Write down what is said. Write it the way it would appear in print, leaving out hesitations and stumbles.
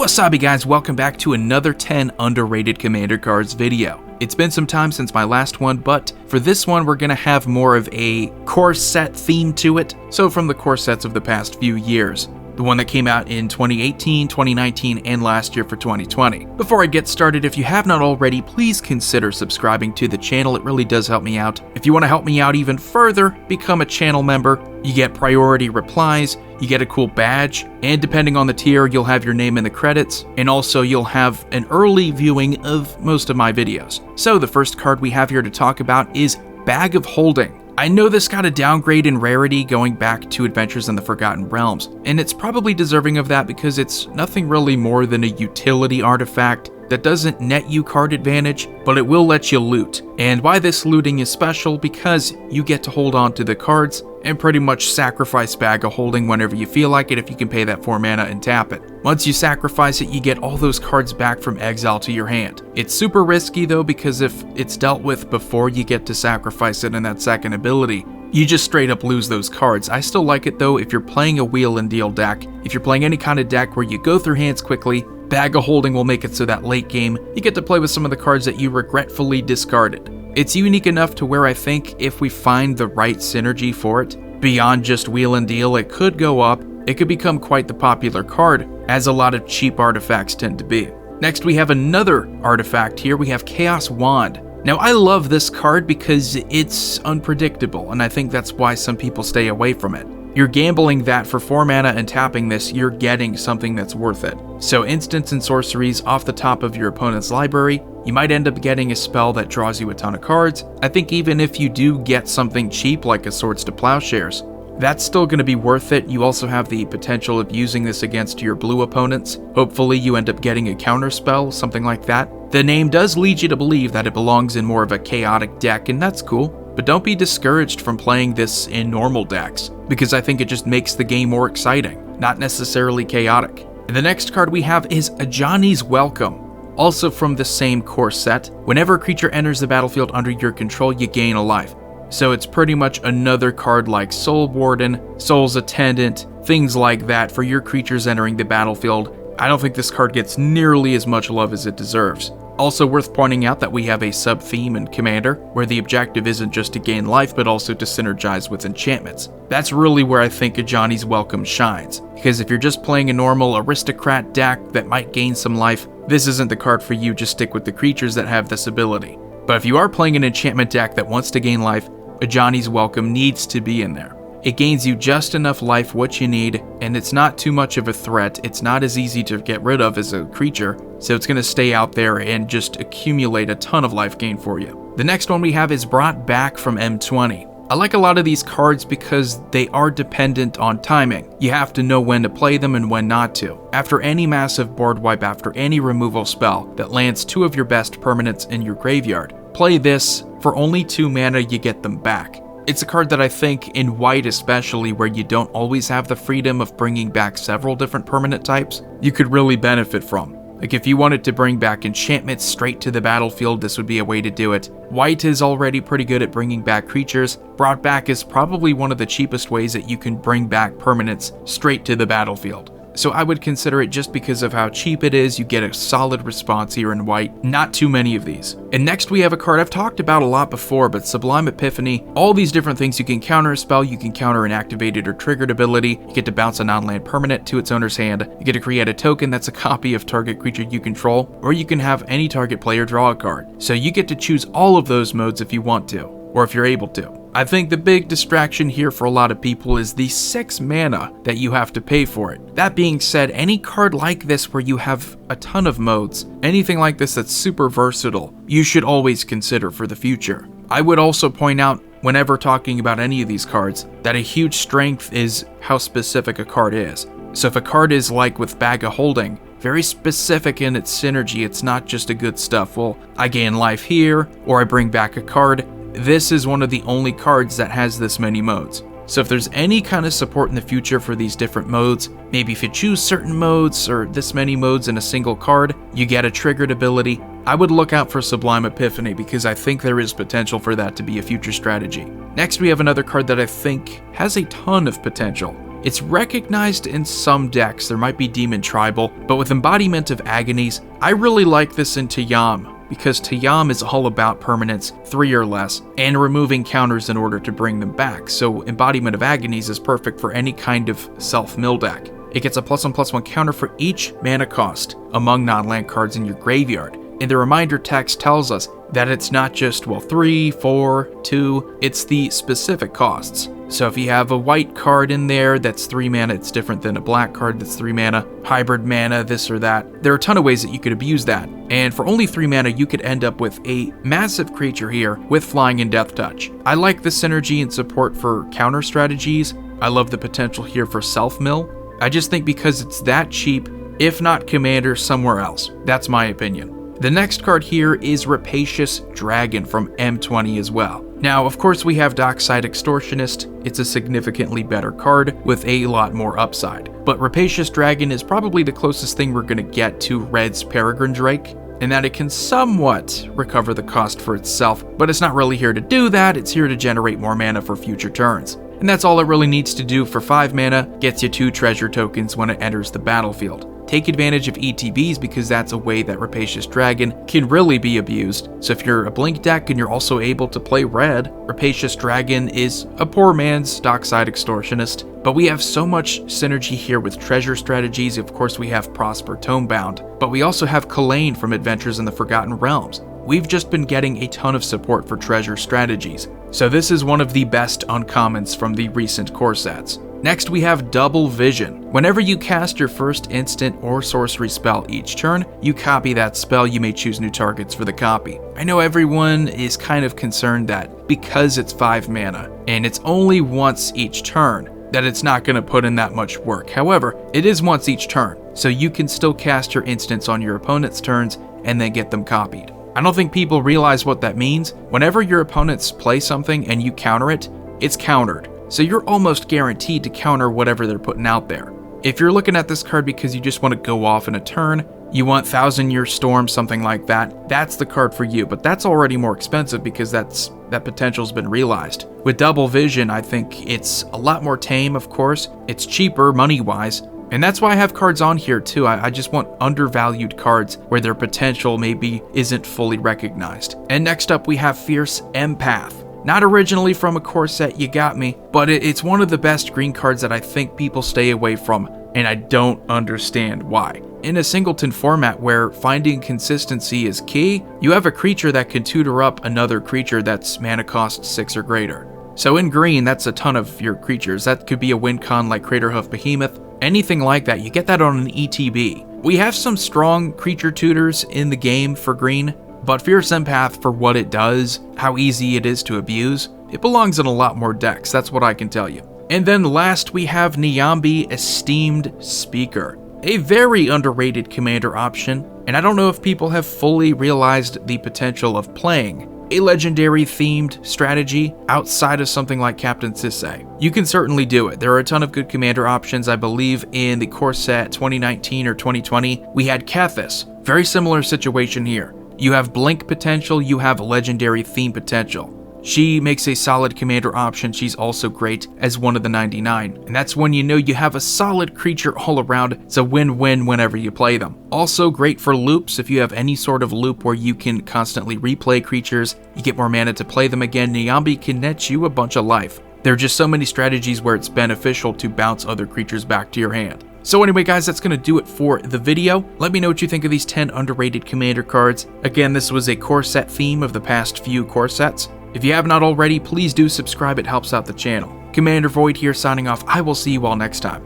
Wasabi guys, welcome back to another 10 underrated Commander cards video. It's been some time since my last one, but for this one we're gonna have more of a core set theme to it, so from the core sets of the past few years. The one that came out in 2018, 2019, and last year for 2020. Before I get started, if you have not already, please consider subscribing to the channel. It really does help me out. If you want to help me out even further, become a channel member. You get priority replies, you get a cool badge, and depending on the tier, you'll have your name in the credits, and also you'll have an early viewing of most of my videos. So the first card we have here to talk about is Bag of Holding. I know this got a downgrade in rarity going back to Adventures in the Forgotten Realms, and it's probably deserving of that because it's nothing really more than a utility artifact that doesn't net you card advantage, but it will let you loot. And why this looting is special, because you get to hold on to the cards and pretty much sacrifice Bag of Holding whenever you feel like it if you can pay that 4 mana and tap it. Once you sacrifice it, you get all those cards back from exile to your hand. It's super risky though, because if it's dealt with before you get to sacrifice it in that second ability, you just straight up lose those cards. I still like it though if you're playing a wheel and deal deck. If you're playing any kind of deck where you go through hands quickly, Bag of Holding will make it so that late game, you get to play with some of the cards that you regretfully discarded. It's unique enough to where I think if we find the right synergy for it, beyond just wheel and deal, it could go up. It could become quite the popular card, as a lot of cheap artifacts tend to be. Next we have another artifact here. We have Chaos Wand. Now I love this card because it's unpredictable, and I think that's why some people stay away from it. You're gambling that for 4 mana and tapping this, you're getting something that's worth it. So instants and sorceries off the top of your opponent's library, you might end up getting a spell that draws you a ton of cards. I think even if you do get something cheap like a Swords to Plowshares, that's still going to be worth it. You also have the potential of using this against your blue opponents. Hopefully you end up getting a counter spell, something like that. The name does lead you to believe that it belongs in more of a chaotic deck, and that's cool. But don't be discouraged from playing this in normal decks, because I think it just makes the game more exciting, not necessarily chaotic. And the next card we have is Ajanis Welcome. Also from the same core set, whenever a creature enters the battlefield under your control, you gain a life. So it's pretty much another card like Soul Warden, Soul's Attendant, things like that for your creatures entering the battlefield. I don't think this card gets nearly as much love as it deserves. Also worth pointing out that we have a sub-theme in Commander, where the objective isn't just to gain life, but also to synergize with enchantments. That's really where I think Ajanis Welcome shines, because if you're just playing a normal aristocrat deck that might gain some life, this isn't the card for you. Just stick with the creatures that have this ability. But if you are playing an enchantment deck that wants to gain life, Ajanis Welcome needs to be in there. It gains you just enough life, what you need, and it's not too much of a threat. It's not as easy to get rid of as a creature, so it's going to stay out there and just accumulate a ton of life gain for you. The next one we have is Brought Back from M20. I like a lot of these cards because they are dependent on timing. You have to know when to play them and when not to. After any massive board wipe, after any removal spell that lands 2 of your best permanents in your graveyard, play this. For only 2 mana, you get them back. It's a card that I think, in white especially, where you don't always have the freedom of bringing back several different permanent types, you could really benefit from. Like if you wanted to bring back enchantments straight to the battlefield, this would be a way to do it. White is already pretty good at bringing back creatures. Brought Back is probably one of the cheapest ways that you can bring back permanents straight to the battlefield. So I would consider it just because of how cheap it is. You get a solid response here in white. Not too many of these. And next we have a card I've talked about a lot before, but Sublime Epiphany. All these different things. You can counter a spell, you can counter an activated or triggered ability, you get to bounce a non-land permanent to its owner's hand, you get to create a token that's a copy of target creature you control, or you can have any target player draw a card. So you get to choose all of those modes if you want to, or if you're able to. I think the big distraction here for a lot of people is the 6 mana that you have to pay for it. That being said, any card like this where you have a ton of modes, anything like this that's super versatile, you should always consider for the future. I would also point out, whenever talking about any of these cards, that a huge strength is how specific a card is. So if a card is like with Bag of Holding, very specific in its synergy, it's not just a good stuff, well, I gain life here, or I bring back a card. This is one of the only cards that has this many modes. So if there's any kind of support in the future for these different modes, maybe if you choose certain modes or this many modes in a single card, you get a triggered ability, I would look out for Sublime Epiphany because I think there is potential for that to be a future strategy. Next we have another card that I think has a ton of potential. It's recognized in some decks, there might be Demon Tribal, but with Embodiment of Agonies, I really like this in Niyami, because Niyami is all about permanence, 3 or less, and removing counters in order to bring them back, so Embodiment of Agonies is perfect for any kind of self-mill deck. It gets a +1/+1 counter for each mana cost among non-land cards in your graveyard, and the reminder text tells us that it's not just, well, 3, 4, 2, it's the specific costs. So if you have a white card in there that's 3 mana, it's different than a black card that's 3 mana, hybrid mana, this or that. There are a ton of ways that you could abuse that. And for only 3 mana, you could end up with a massive creature here with flying and death touch. I like the synergy and support for counter strategies. I love the potential here for self-mill. I just think because it's that cheap, if not commander, somewhere else. That's my opinion. The next card here is Rapacious Dragon from M20 as well. Now, of course, we have Dockside Extortionist. It's a significantly better card with a lot more upside. But Rapacious Dragon is probably the closest thing we're going to get to Red's Peregrine Drake, in that it can somewhat recover the cost for itself, but it's not really here to do that, it's here to generate more mana for future turns. And that's all it really needs to do for 5 mana, gets you 2 treasure tokens when it enters the battlefield. Take advantage of ETBs because that's a way that Rapacious Dragon can really be abused. So if you're a blink deck and you're also able to play red, Rapacious Dragon is a poor man's Dockside Extortionist. But we have so much synergy here with treasure strategies. Of course, we have Prosper Tomebound, but we also have Kalain from Adventures in the Forgotten Realms. We've just been getting a ton of support for treasure strategies. So this is one of the best uncommons from the recent core sets. Next, we have Double Vision. Whenever you cast your first instant or sorcery spell each turn, you copy that spell. You may choose new targets for the copy. I know everyone is kind of concerned that because it's 5 mana and it's only once each turn, that it's not going to put in that much work. However, it is once each turn, so you can still cast your instants on your opponent's turns and then get them copied. I don't think people realize what that means. Whenever your opponents play something and you counter it, it's countered. So you're almost guaranteed to counter whatever they're putting out there. If you're looking at this card because you just want to go off in a turn, you want 1,000-Year Storm, something like that, that's the card for you. But that's already more expensive because that potential's been realized. With Double Vision, I think it's a lot more tame, of course. It's cheaper money-wise. And that's why I have cards on here too. I just want undervalued cards where their potential maybe isn't fully recognized. And next up we have Fierce Empath. Not originally from a core set, you got me, but it's one of the best green cards that I think people stay away from, and I don't understand why. In a singleton format where finding consistency is key, you have a creature that can tutor up another creature that's mana cost 6 or greater. So in green, that's a ton of your creatures. That could be a win con like Craterhoof Behemoth, anything like that. You get that on an ETB. We have some strong creature tutors in the game for green, but Fierce Empath, for what it does, how easy it is to abuse, it belongs in a lot more decks, that's what I can tell you. And then last we have Niyami Esteemed Speaker. A very underrated commander option, and I don't know if people have fully realized the potential of playing a legendary themed strategy outside of something like Captain Sisay. You can certainly do it. There are a ton of good commander options. I believe in the core set 2019 or 2020, we had Kethis. Very similar situation here. You have blink potential, you have legendary theme potential. She makes a solid commander option. She's also great as one of the 99. And that's when you know you have a solid creature all around. It's a win-win whenever you play them. Also great for loops. If you have any sort of loop where you can constantly replay creatures, you get more mana to play them again, Niyami can net you a bunch of life. There are just so many strategies where it's beneficial to bounce other creatures back to your hand. So anyway guys, that's going to do it for the video. Let me know what you think of these 10 underrated commander cards. Again, this was a core set theme of the past few core sets. If you have not already, please do subscribe, it helps out the channel. Commander Void here signing off. I will see you all next time.